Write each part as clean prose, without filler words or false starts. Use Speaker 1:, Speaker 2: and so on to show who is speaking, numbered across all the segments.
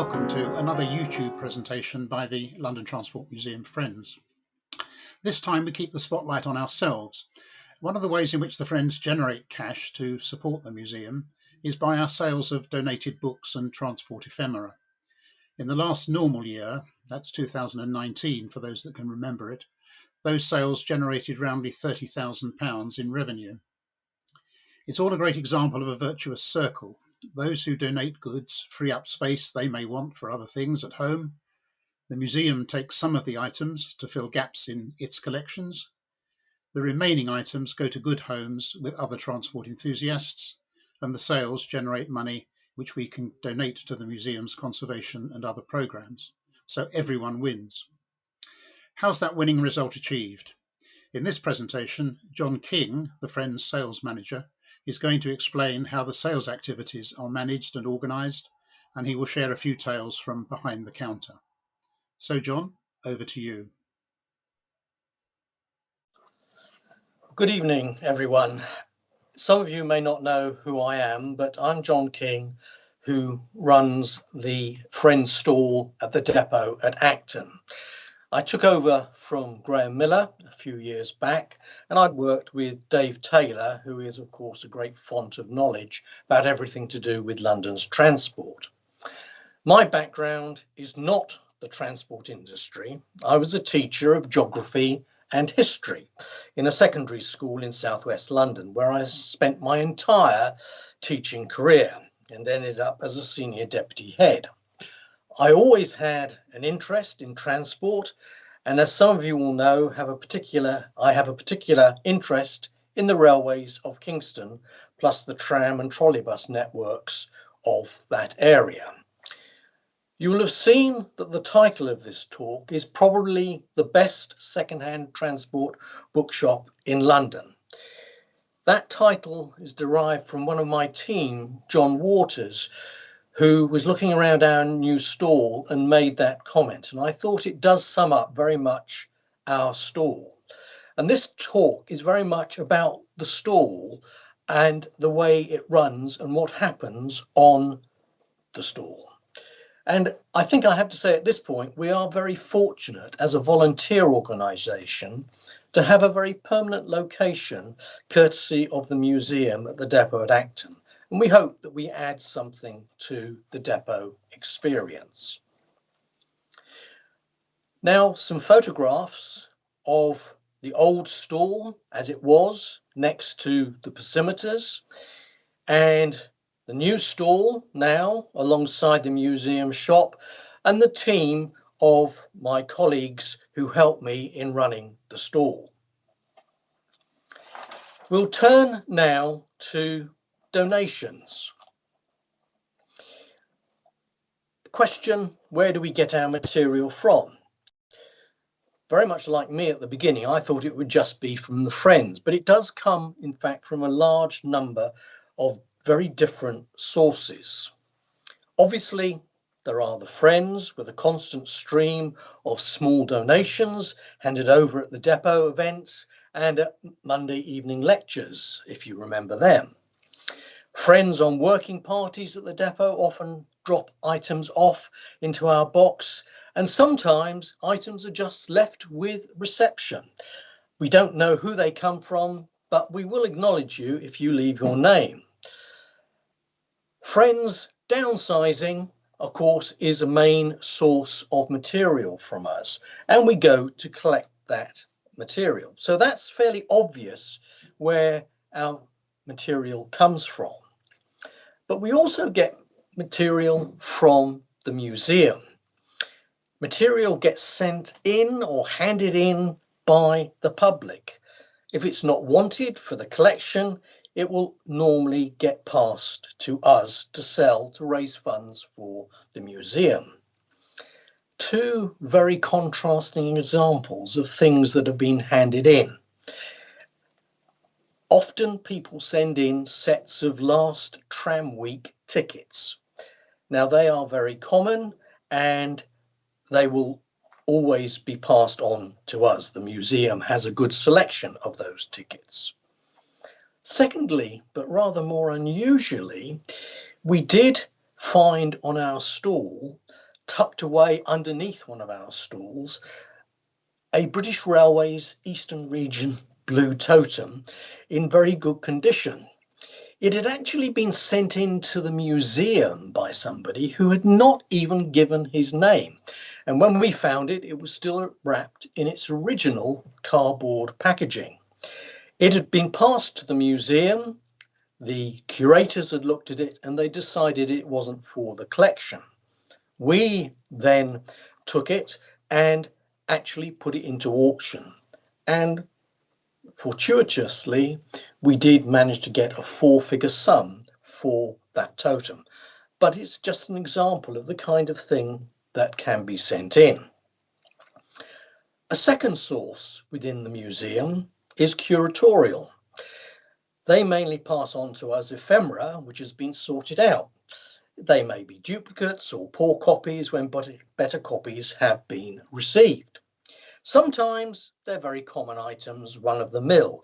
Speaker 1: welcome to another YouTube presentation by the London Transport Museum Friends. This time we keep the spotlight on ourselves. One of the ways in which the Friends generate cash to support the museum is by our sales of donated books and transport ephemera. In the last normal year, that's 2019 for those that can remember it, those sales generated roundly £30,000 in revenue. It's all a great example of a virtuous circle. Those who donate goods free up space they may want for other things at home. The museum takes some of the items to fill gaps in its collections. The remaining items go to good homes with other transport enthusiasts, and the sales generate money which we can donate to the museum's conservation and other programs. So everyone wins. How's that winning result achieved? In this presentation, John King, the Friends sales manager, is going to explain how the sales activities are managed and organised, and he will share a few tales from behind the counter. So John, over to you.
Speaker 2: Good evening, everyone. Some of you may not know who I am, but I'm John King, who runs the Friends stall at the depot at Acton. I took over from Graham Miller a few years back, and I'd worked with Dave Taylor, who is, of course, a great font of knowledge about everything to do with London's transport. My background is not the transport industry. I was a teacher of geography and history in a secondary school in southwest London, where I spent my entire teaching career and ended up as a senior deputy head. I always had an interest in transport, and as some of you will know, I have a particular interest in the railways of Kingston, plus the tram and trolleybus networks of that area. You will have seen that the title of this talk is probably the best second-hand transport bookshop in London. That title is derived from one of my team, John Waters, who was looking around our new stall and made that comment. And I thought it does sum up very much our stall. And this talk is very much about the stall and the way it runs and what happens on the stall. And I think I have to say at this point, we are very fortunate as a volunteer organisation to have a very permanent location courtesy of the museum at the depot at Acton. And we hope that we add something to the depot experience. Now, some photographs of the old stall as it was next to the persimeters, and the new stall now alongside the museum shop, and the team of my colleagues who help me in running the stall. We'll turn now to donations. The question, where do we get our material from? Very much like me at the beginning, I thought it would just be from the Friends, but it does come, in fact, from a large number of very different sources. Obviously, there are the Friends with a constant stream of small donations handed over at the depot events and at Monday evening lectures, if you remember them. Friends on working parties at the depot often drop items off into our box, and sometimes items are just left with reception. We don't know who they come from, but we will acknowledge you if you leave your name. Friends downsizing, of course, is a main source of material from us, and we go to collect that material. So that's fairly obvious where our material comes from. But we also get material from the museum. Material gets sent in or handed in by the public. If it's not wanted for the collection, it will normally get passed to us to sell to raise funds for the museum. Two very contrasting examples of things that have been handed in. Often people send in sets of last tram week tickets. Now they are very common and they will always be passed on to us. The museum has a good selection of those tickets. Secondly, but rather more unusually, we did find on our stall, tucked away underneath one of our stalls, a British Railways Eastern Region blue totem in very good condition. It had actually been sent into the museum by somebody who had not even given his name. And when we found it, it was still wrapped in its original cardboard packaging. It had been passed to the museum. The curators had looked at it and they decided it wasn't for the collection. We then took it and actually put it into auction. And fortuitously, we did manage to get a four-figure sum for that totem. But it's just an example of the kind of thing that can be sent in. A second source within the museum is curatorial. They mainly pass on to us ephemera, which has been sorted out. They may be duplicates or poor copies when better copies have been received. Sometimes they're very common items, run of the mill.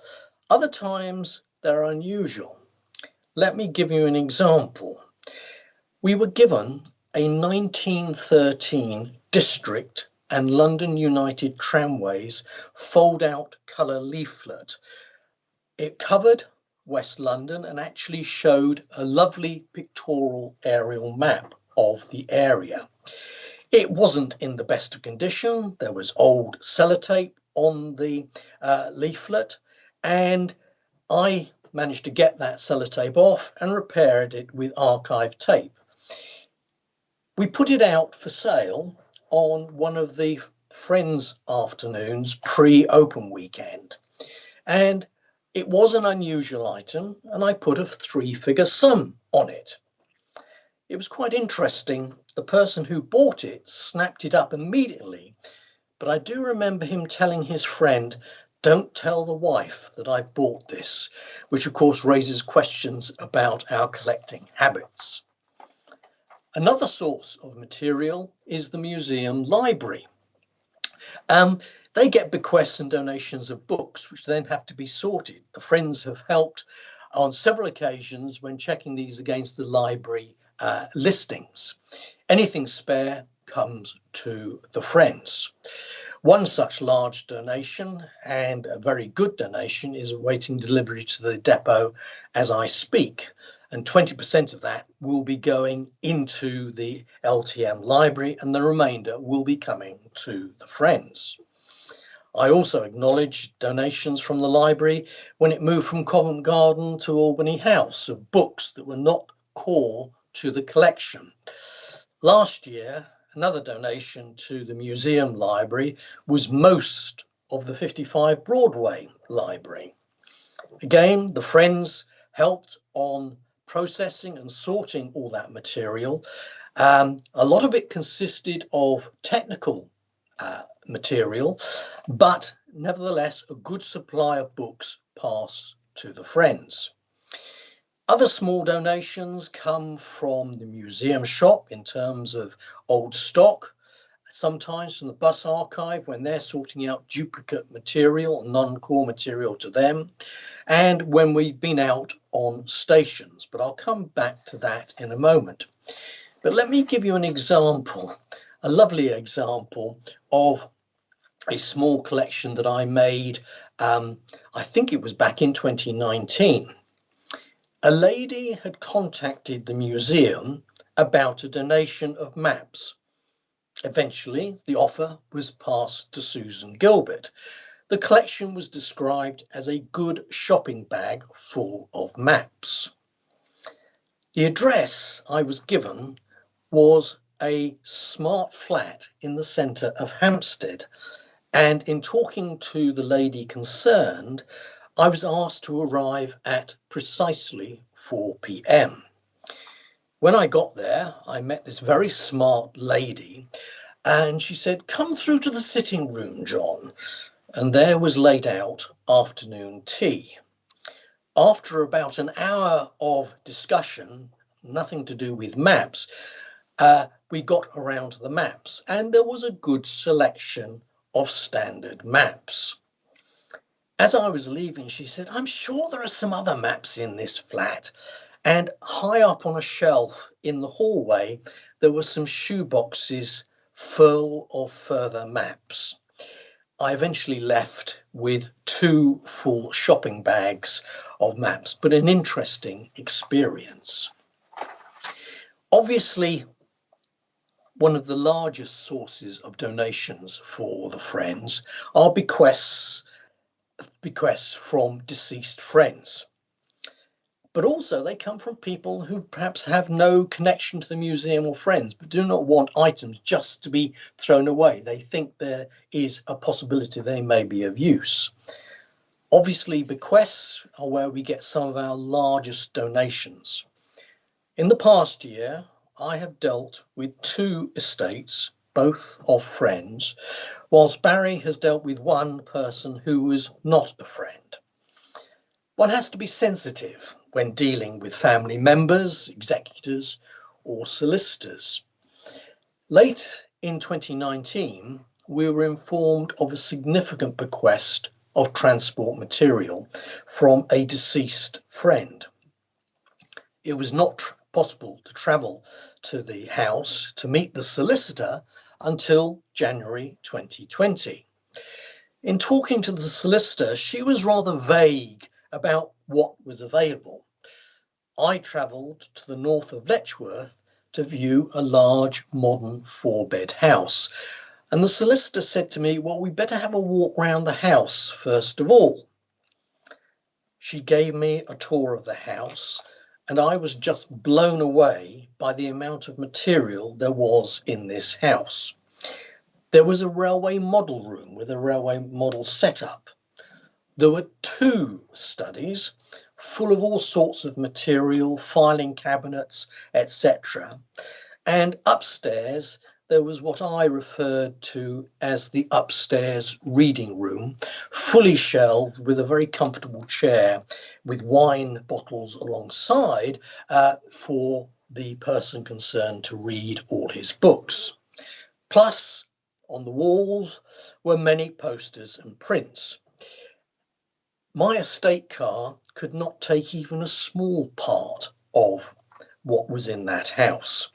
Speaker 2: Other times they're unusual. Let me give you an example. We were given a 1913 District and London United Tramways fold-out colour leaflet. It covered West London and actually showed a lovely pictorial aerial map of the area. It wasn't in the best of condition. There was old sellotape on the leaflet, and I managed to get that sellotape off and repaired it with archive tape. We put it out for sale on one of the Friends afternoons pre-open weekend, and it was an unusual item, and I put a three-figure sum on it. It was quite interesting. The person who bought it snapped it up immediately, but I do remember him telling his friend, "Don't tell the wife that I've bought this," which of course raises questions about our collecting habits. Another source of material is the museum library. They get bequests and donations of books, which then have to be sorted. The Friends have helped on several occasions when checking these against the library listings. Anything spare comes to the Friends. One such large donation, and a very good donation, is awaiting delivery to the depot as I speak. And 20% of that will be going into the LTM library, and the remainder will be coming to the Friends. I also acknowledge donations from the library when it moved from Covent Garden to Albany House of books that were not core to the collection. Last year, another donation to the museum library was most of the 55 Broadway library. Again, the Friends helped on processing and sorting all that material. A lot of it consisted of technical material, but nevertheless a good supply of books passed to the Friends. Other small donations come from the museum shop in terms of old stock, sometimes from the bus archive when they're sorting out duplicate material, non-core material to them, and when we've been out on stations, but I'll come back to that in a moment. But let me give you an example, a lovely example of a small collection that I made, I think it was back in 2019. A lady had contacted the museum about a donation of maps. Eventually, the offer was passed to Susan Gilbert. The collection was described as a good shopping bag full of maps. The address I was given was a smart flat in the centre of Hampstead, and in talking to the lady concerned, I was asked to arrive at precisely 4 p.m. When I got there, I met this very smart lady, and she said, "Come through to the sitting room, John." And there was laid out afternoon tea. After about an hour of discussion, nothing to do with maps, we got around to the maps, and there was a good selection of standard maps. As I was leaving, she said, "I'm sure there are some other maps in this flat." And high up on a shelf in the hallway, there were some shoeboxes full of further maps. I eventually left with 2 full shopping bags of maps, but an interesting experience. Obviously, one of the largest sources of donations for the Friends are bequests from deceased friends. But also they come from people who perhaps have no connection to the museum or Friends, but do not want items just to be thrown away. They think there is a possibility they may be of use. Obviously, bequests are where we get some of our largest donations. In the past year, I have dealt with 2 estates, both of friends, whilst Barry has dealt with one person who was not a friend. One has to be sensitive when dealing with family members, executors, or solicitors. Late in 2019, we were informed of a significant bequest of transport material from a deceased friend. It was not possible to travel to the house to meet the solicitor until January 2020. In talking to the solicitor, she was rather vague about what was available. I travelled to the north of Letchworth to view a large modern 4-bed house. And the solicitor said to me, well, we better have a walk round the house first of all. She gave me a tour of the house, and I was just blown away by the amount of material there was in this house. There was a railway model room with a railway model setup. There were 2 studies full of all sorts of material, filing cabinets, etc. And upstairs, there was what I referred to as the upstairs reading room, fully shelved with a very comfortable chair with wine bottles alongside for the person concerned to read all his books. Plus, on the walls were many posters and prints. My estate car could not take even a small part of what was in that house.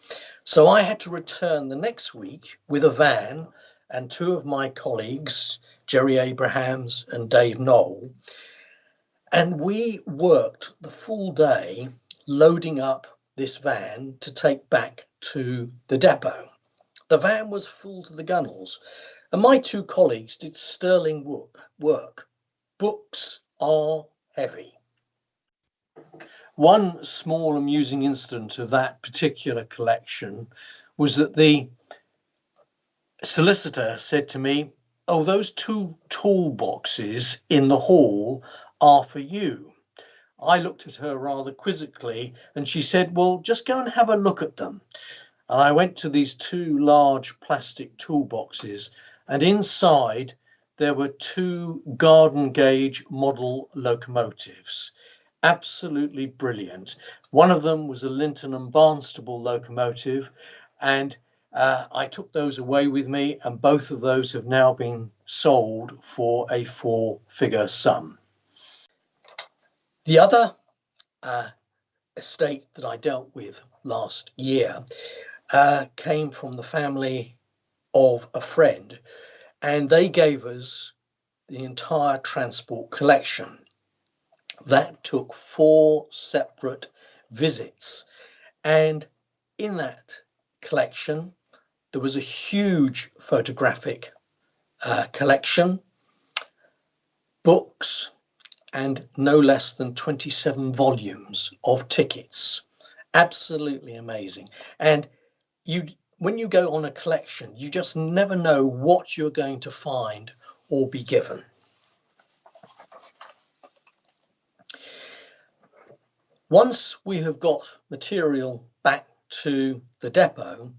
Speaker 2: So I had to return the next week with a van and 2 of my colleagues, Jerry Abrahams and Dave Knoll, and we worked the full day loading up this van to take back to the depot. The van was full to the gunnels, and my 2 colleagues did sterling work. Books are heavy. One small amusing incident of that particular collection was that the solicitor said to me, oh, those 2 toolboxes in the hall are for you. I looked at her rather quizzically and she said, well, just go and have a look at them. And I went to these 2 large plastic toolboxes, and inside there were 2 garden gauge model locomotives. Absolutely brilliant. One of them was a Linton and Barnstable locomotive, and I took those away with me, and both of those have now been sold for a 4-figure sum. The other estate that I dealt with last year came from the family of a friend, and they gave us the entire transport collection. That took 4 separate visits, and in that collection there was a huge photographic collection, books, and no less than 27 volumes of tickets. Absolutely amazing. And when you go on a collection, you just never know what you're going to find or be given. Once we have got material back to the depot,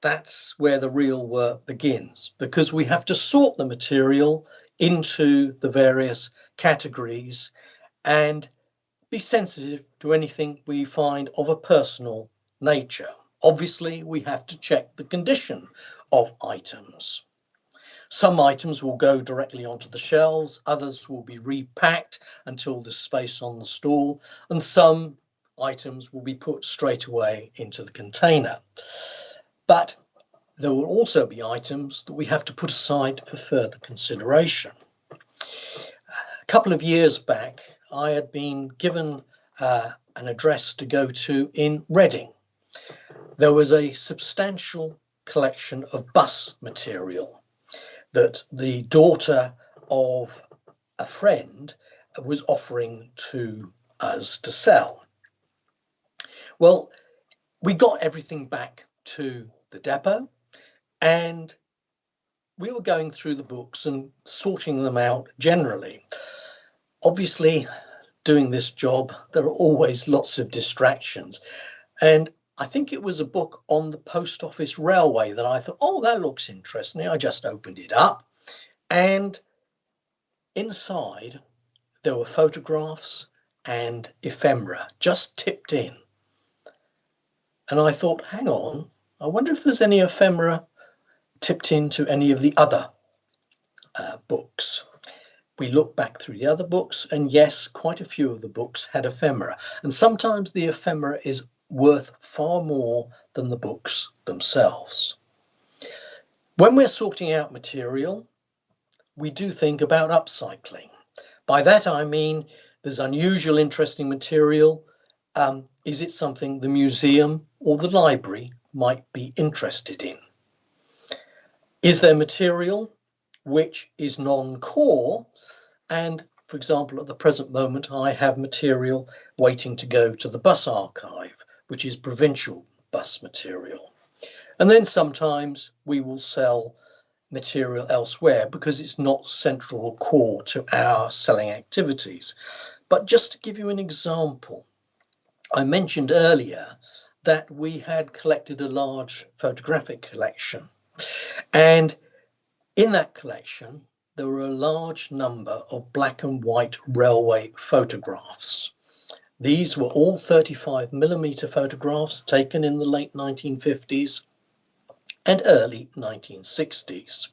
Speaker 2: that's where the real work begins, because we have to sort the material into the various categories and be sensitive to anything we find of a personal nature. Obviously, we have to check the condition of items. Some items will go directly onto the shelves, others will be repacked until there's space on the stall, and some items will be put straight away into the container. But there will also be items that we have to put aside for further consideration. A couple of years back, I had been given an address to go to in Reading. There was a substantial collection of bus material that the daughter of a friend was offering to us to sell. Well, we got everything back to the depot and we were going through the books and sorting them out generally. Obviously, doing this job, there are always lots of distractions. And I think it was a book on the post office railway that I thought, oh, that looks interesting. I just opened it up. And inside, there were photographs and ephemera just tipped in. And I thought, hang on, I wonder if there's any ephemera tipped into any of the other books. We looked back through the other books, and yes, quite a few of the books had ephemera. And sometimes the ephemera is worth far more than the books themselves. When we're sorting out material, we do think about upcycling. By that I mean there's unusual, interesting material. Is it something the museum or the library might be interested in? Is there material which is non-core? And for example, at the present moment, I have material waiting to go to the bus archive, which is provincial bus material. And then sometimes we will sell material elsewhere because it's not central or core to our selling activities. But just to give you an example, I mentioned earlier that we had collected a large photographic collection. And in that collection, there were a large number of black and white railway photographs. These were all 35mm photographs taken in the late 1950s and early 1960s.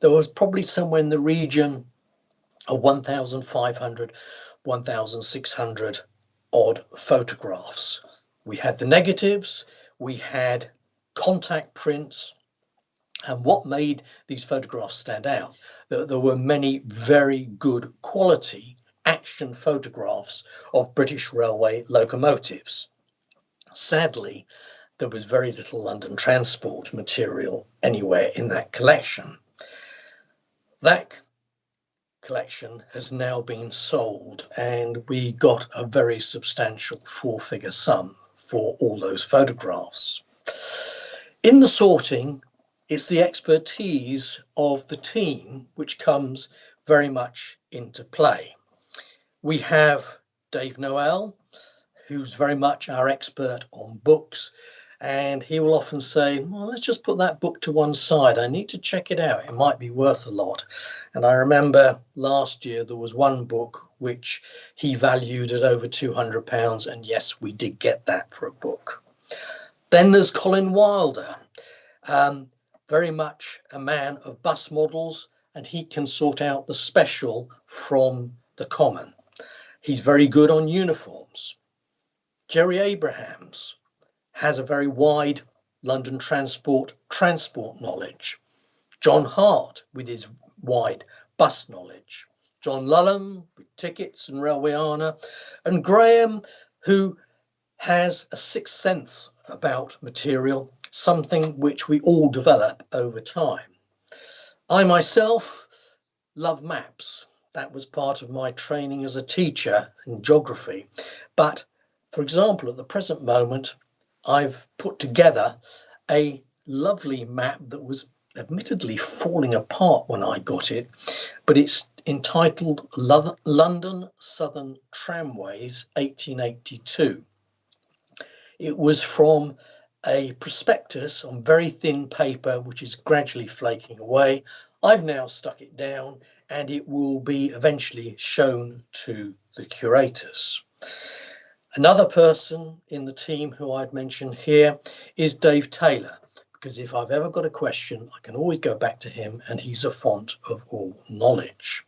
Speaker 2: There was probably somewhere in the region of 1,500, 1,600 odd photographs. We had the negatives, we had contact prints, and what made these photographs stand out, there were many very good quality action photographs of British railway locomotives. Sadly, there was very little London transport material anywhere in that collection. That collection has now been sold and we got a very substantial four-figure sum for all those photographs. In the sorting, it's the expertise of the team which comes very much into play. We have Dave Noel, who's very much our expert on books, and he will often say, well, let's just put that book to one side. I need to check it out. It might be worth a lot. And I remember last year there was one book which he valued at over £200, and yes, we did get that for a book. Then there's Colin Wilder, very much a man of bus models, and he can sort out the special from the common. He's very good on uniforms. Jerry Abrahams has a very wide London transport knowledge. John Hart with his wide bus knowledge. John Lulham with tickets and Railwayana, and Graham, who has a sixth sense about material, something which we all develop over time. I myself love maps. That was part of my training as a teacher in geography. But for example, at the present moment, I've put together a lovely map that was admittedly falling apart when I got it, but it's entitled London Southern Tramways 1882. It was from a prospectus on very thin paper, which is gradually flaking away. I've now stuck it down and it will be eventually shown to the curators. Another person in the team who I'd mention here is Dave Taylor, because if I've ever got a question, I can always go back to him and he's a font of all knowledge.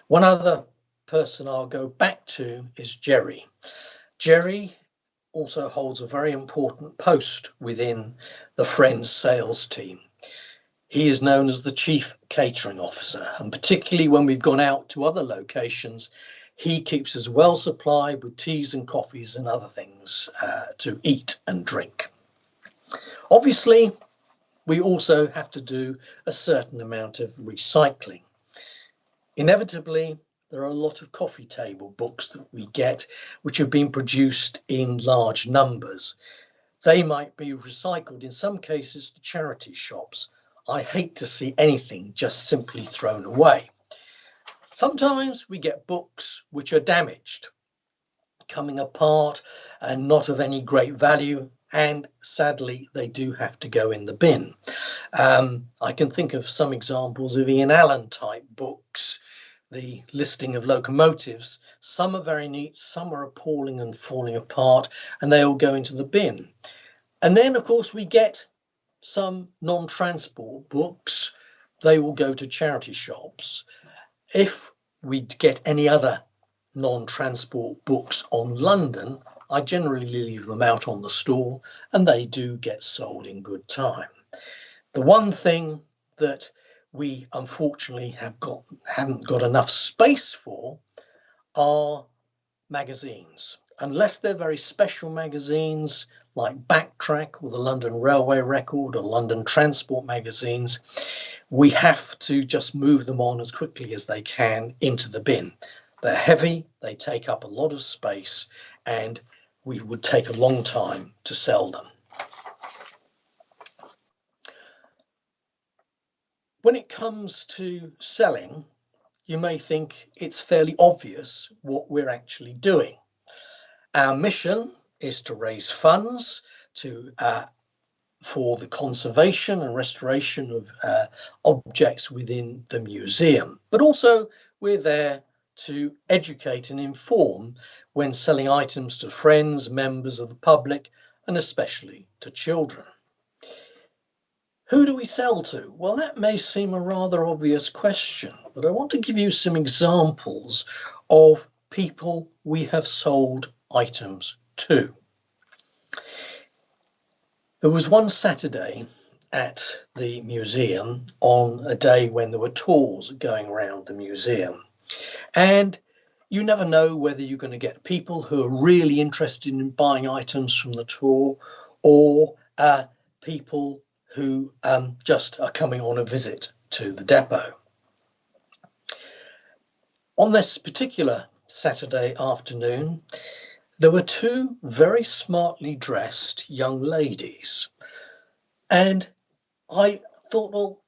Speaker 2: One other person I'll go back to is Jerry. Jerry also holds a very important post within the Friends sales team. He is known as the Chief Catering Officer, and particularly when we've gone out to other locations, he keeps us well supplied with teas and coffees and other things to eat and drink. Obviously, we also have to do a certain amount of recycling. Inevitably, there are a lot of coffee table books that we get which have been produced in large numbers. They might be recycled in some cases to charity shops. I hate to see anything just simply thrown away. Sometimes we get books which are damaged, coming apart and not of any great value, and sadly they do have to go in the bin. I can think of some examples of Ian Allen type books, the listing of locomotives. Some are very neat, some are appalling and falling apart, and they all go into the bin. And then, of course, we get some non-transport books. They will go to charity shops. If we get any other non-transport books on London, I generally leave them out on the stall, and they do get sold in good time. The one thing that we unfortunately haven't got enough space for are magazines. Unless they're very special magazines like Backtrack or the London Railway Record or London Transport magazines, we have to just move them on as quickly as they can into the bin. They're heavy, they take up a lot of space, and we would take a long time to sell them. When it comes to selling, you may think it's fairly obvious what we're actually doing. Our mission is to raise funds for the conservation and restoration of objects within the museum, but also we're there to educate and inform when selling items to friends, members of the public, and especially to children. Who do we sell to? Well, that may seem a rather obvious question, but I want to give you some examples of people we have sold items to. There was one Saturday at the museum on a day when there were tours going around the museum, and you never know whether you're going to get people who are really interested in buying items from the tour or people who just are coming on a visit to the depot. On this particular Saturday afternoon, there were two very smartly dressed young ladies, and I thought, well,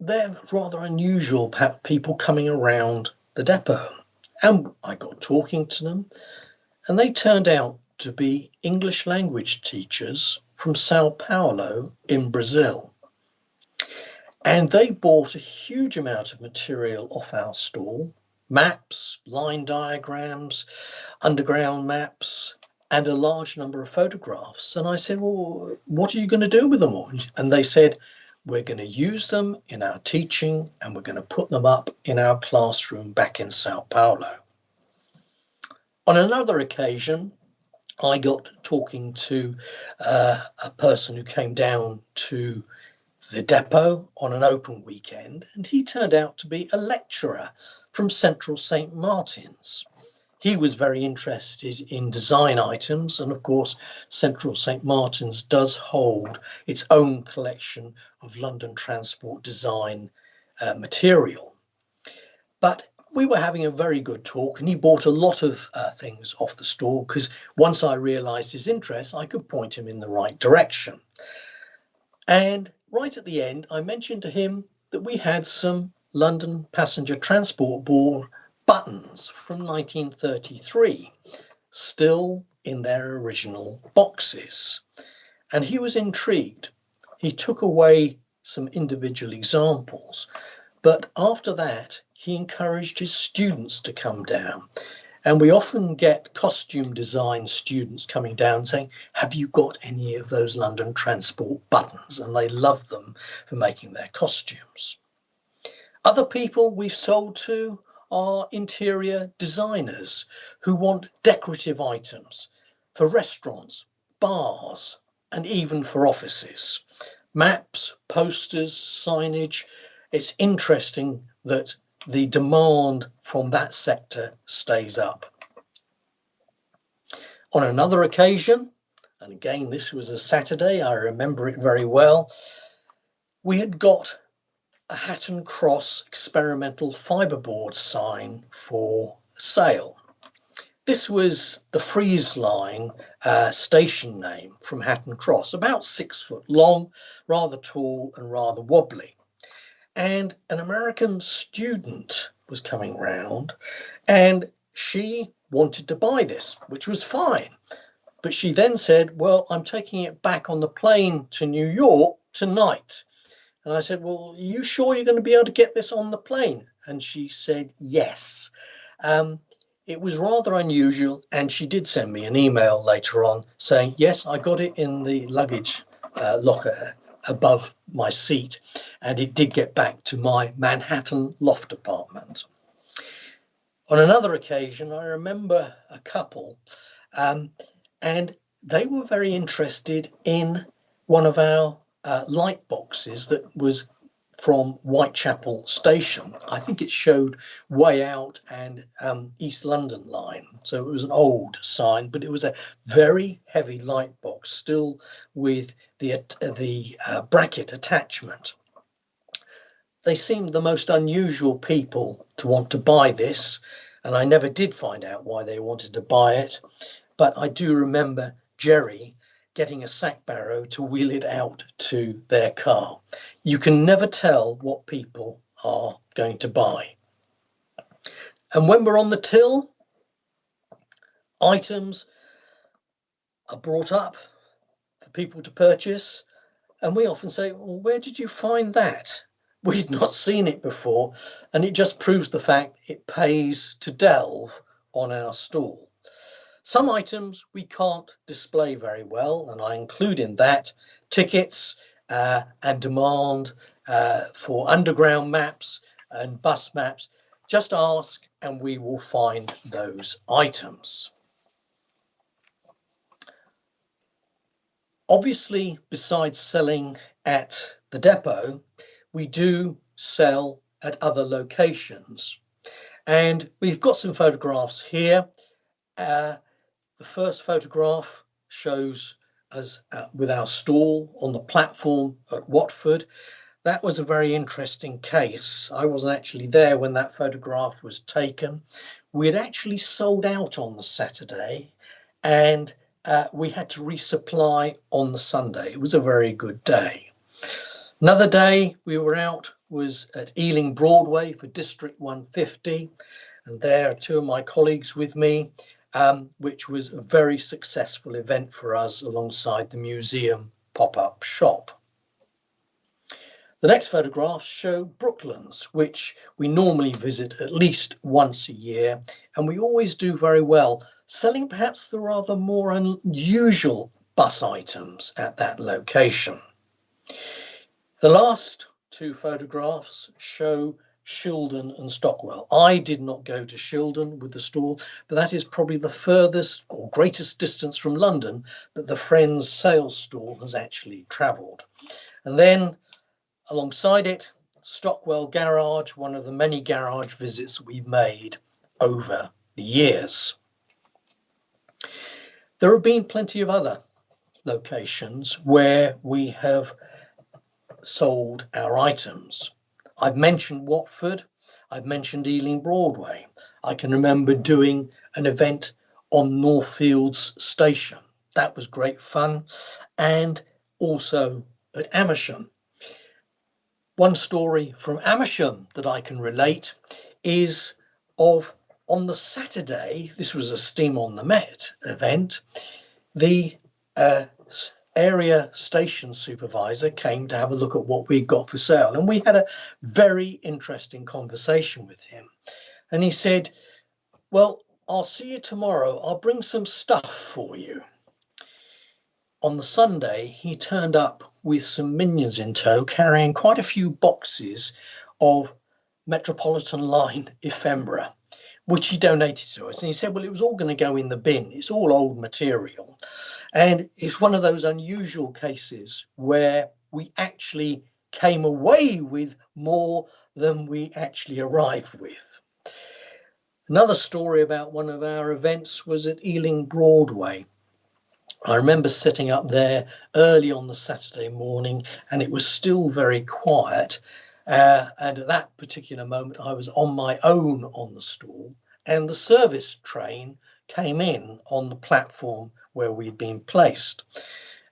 Speaker 2: they're rather unusual people coming around the depot. And I got talking to them, and they turned out to be English language teachers from Sao Paulo in Brazil. And they bought a huge amount of material off our stall: maps, line diagrams, underground maps, and a large number of photographs. And I said, well, what are you going to do with them all? And they said, we're going to use them in our teaching, and we're going to put them up in our classroom back in Sao Paulo. On another occasion, I got talking to a person who came down to the depot on an open weekend, and he turned out to be a lecturer from Central St. Martin's. He was very interested in design items, and of course Central St. Martin's does hold its own collection of London Transport design material. But we were having a very good talk, and he bought a lot of things off the store, because once I realised his interest, I could point him in the right direction. And right at the end, I mentioned to him that we had some London Passenger Transport Board buttons from 1933, still in their original boxes. And he was intrigued. He took away some individual examples, but after that, he encouraged his students to come down. And we often get costume design students coming down saying, have you got any of those London Transport buttons? And they love them for making their costumes. Other people we've sold to are interior designers who want decorative items for restaurants, bars, and even for offices. Maps, posters, signage. It's interesting that the demand from that sector stays up. On another occasion, and again, this was a Saturday, I remember it very well, we had got a Hatton Cross experimental fiberboard sign for sale. This was the Freeze Line station name from Hatton Cross, about 6 foot long, rather tall and rather wobbly. And an American student was coming round and she wanted to buy this, which was fine. But she then said, well, I'm taking it back on the plane to New York tonight. And I said, well, are you sure you're going to be able to get this on the plane? And she said, yes. It was rather unusual. And she did send me an email later on saying, yes, I got it in the luggage locker above my seat. And it did get back to my Manhattan loft apartment. On another occasion, I remember a couple and they were very interested in one of our light boxes that was from Whitechapel Station. I think it showed Way Out and East London line. So it was an old sign, but it was a very heavy light box, still with the bracket attachment. They seemed the most unusual people to want to buy this, and I never did find out why they wanted to buy it. But I do remember Jerry getting a sack barrow to wheel it out to their car. You can never tell what people are going to buy. And when we're on the till, items are brought up for people to purchase. And we often say, well, where did you find that? We'd not seen it before. And it just proves the fact it pays to delve on our stall. Some items we can't display very well, and I include in that tickets and demand for underground maps and bus maps. Just ask and we will find those items. Obviously, besides selling at the depot, we do sell at other locations. And we've got some photographs here. The first photograph shows us with our stall on the platform at Watford. That was a very interesting case. I wasn't actually there when that photograph was taken. We had actually sold out on the Saturday and we had to resupply on the Sunday. It was a very good day. Another day we were out was at Ealing Broadway for District 150. And there are two of my colleagues with me. Which was a very successful event for us alongside the museum pop-up shop. The next photographs show Brooklands, which we normally visit at least once a year, and we always do very well, selling perhaps the rather more unusual bus items at that location. The last two photographs show Shildon and Stockwell. I did not go to Shildon with the stall, but that is probably the furthest or greatest distance from London that the Friends sales stall has actually travelled. And then alongside it, Stockwell Garage, one of the many garage visits we've made over the years. There have been plenty of other locations where we have sold our items. I've mentioned Watford, I've mentioned Ealing Broadway. I can remember doing an event on Northfields Station. That was great fun. And also at Amersham. One story from Amersham that I can relate is of on the Saturday, this was a Steam on the Met event, the area station supervisor came to have a look at what we got for sale, and we had a very interesting conversation with him. And he said, well, I'll see you tomorrow, I'll bring some stuff for you. On the Sunday he turned up with some minions in tow carrying quite a few boxes of Metropolitan Line ephemera, which he donated to us. And he said, well, it was all going to go in the bin. It's all old material. And it's one of those unusual cases where we actually came away with more than we actually arrived with. Another story about one of our events was at Ealing Broadway. I remember sitting up there early on the Saturday morning, and it was still very quiet. And at that particular moment, I was on my own on the stall, and the service train came in on the platform where we'd been placed.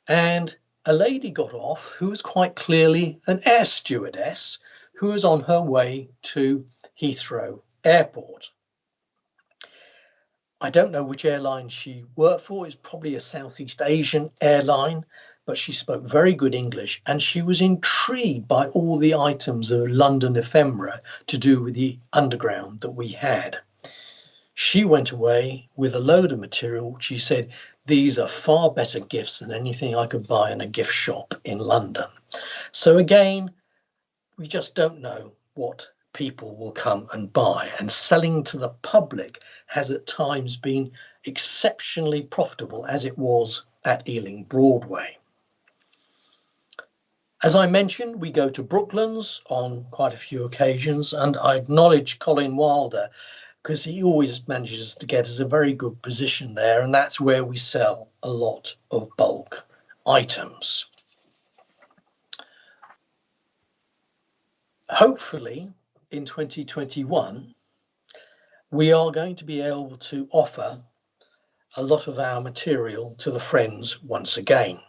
Speaker 2: And a lady got off who was quite clearly an air stewardess who was on her way to Heathrow Airport. I don't know which airline she worked for. It's probably a Southeast Asian airline, but she spoke very good English, and she was intrigued by all the items of London ephemera to do with the underground that we had. She went away with a load of material. She said, these are far better gifts than anything I could buy in a gift shop in London. So again, we just don't know what people will come and buy, and selling to the public has at times been exceptionally profitable, as it was at Ealing Broadway. As I mentioned, we go to Brooklands on quite a few occasions, and I acknowledge Colin Wilder because he always manages to get us a very good position there, and that's where we sell a lot of bulk items. Hopefully in 2021, we are going to be able to offer a lot of our material to the Friends once again.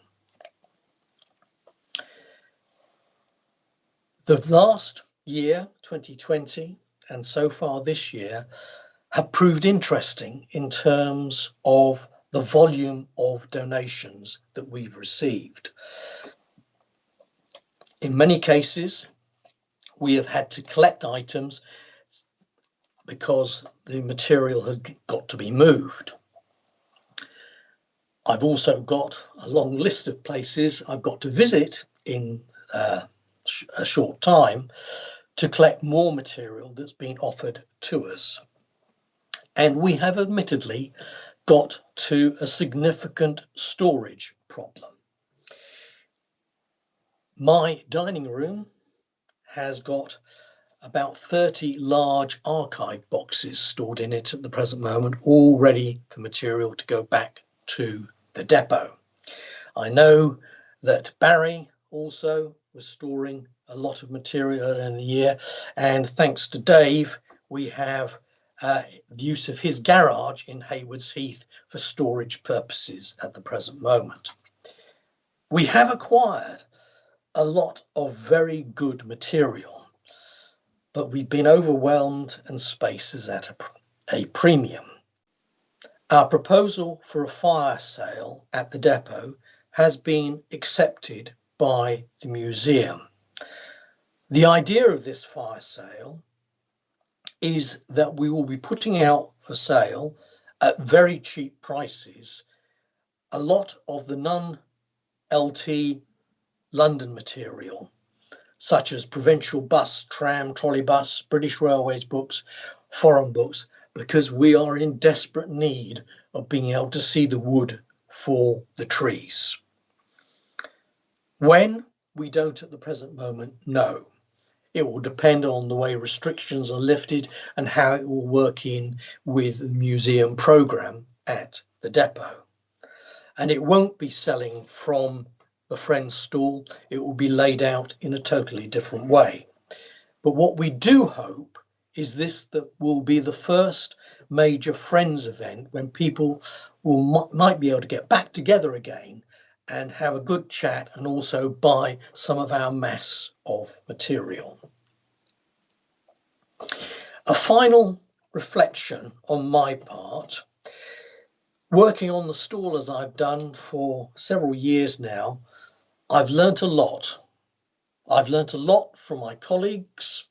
Speaker 2: The last year, 2020, and so far this year, have proved interesting in terms of the volume of donations that we've received. In many cases, we have had to collect items because the material has got to be moved. I've also got a long list of places I've got to visit in a short time to collect more material that's been offered to us. And we have admittedly got to a significant storage problem. My dining room has got about 30 large archive boxes stored in it at the present moment, all ready for material to go back to the depot. I know that Barry also was storing a lot of material in the year, and thanks to Dave, we have the use of his garage in Haywards Heath for storage purposes at the present moment. We have acquired a lot of very good material, but we've been overwhelmed and space is at a premium. Our proposal for a fire sale at the depot has been accepted by the museum. The idea of this fire sale is that we will be putting out for sale at very cheap prices a lot of the non-LT London material, such as provincial bus, tram, trolley bus, British Railways books, foreign books, because we are in desperate need of being able to see the wood for the trees. When? We don't at the present moment know. It will depend on the way restrictions are lifted and how it will work in with the museum programme at the depot. And it won't be selling from the Friends stall, it will be laid out in a totally different way. But what we do hope is that will be the first major Friends event when people might be able to get back together again and have a good chat and also buy some of our mass of material. A final reflection on my part, working on the stall as I've done for several years now, I've learnt a lot. I've learnt a lot from my colleagues,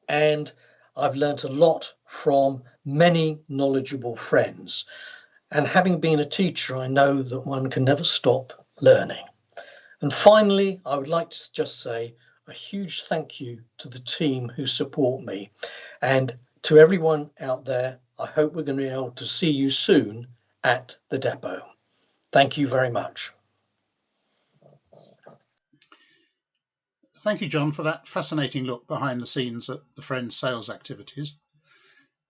Speaker 2: and I've learnt a lot from many knowledgeable friends. And having been a teacher, I know that one can never stop learning. And finally, I would like to just say a a huge thank you to the team who support me, and to everyone out there. I hope we're going to be able to see you soon at the depot. Thank you very much.
Speaker 1: Thank you, John, for that fascinating look behind the scenes at the Friends sales activities.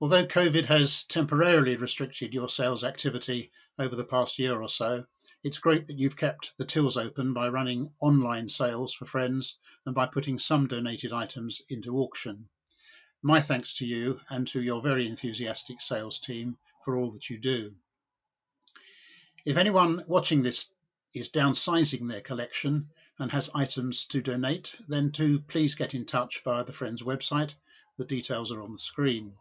Speaker 1: Although COVID has temporarily restricted your sales activity over the past year or so, it's great that you've kept the tills open by running online sales for Friends and by putting some donated items into auction. My thanks to you and to your very enthusiastic sales team for all that you do. If anyone watching this is downsizing their collection and has items to donate, then do please get in touch via the Friends website. The details are on the screen.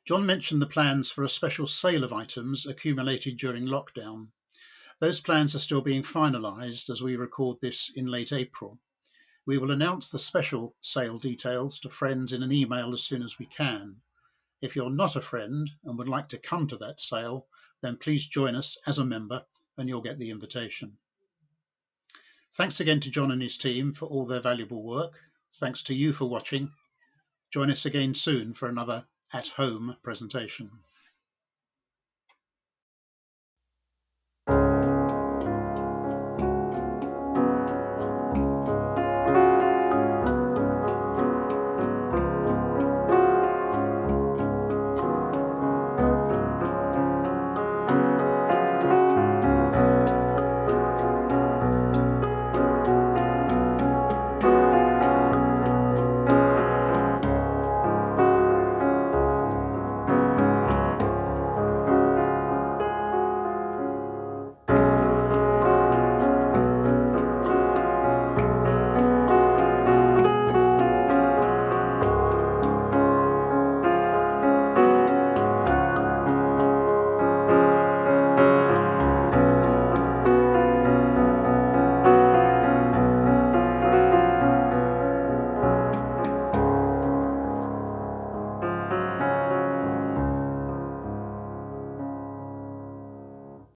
Speaker 1: John mentioned the plans for a special sale of items accumulated during lockdown. Those plans are still being finalised as we record this in late April. We will announce the special sale details to friends in an email as soon as we can. If you're not a friend and would like to come to that sale, then please join us as a member and you'll get the invitation. Thanks again to John and his team for all their valuable work. Thanks to you for watching. Join us again soon for another at-home presentation.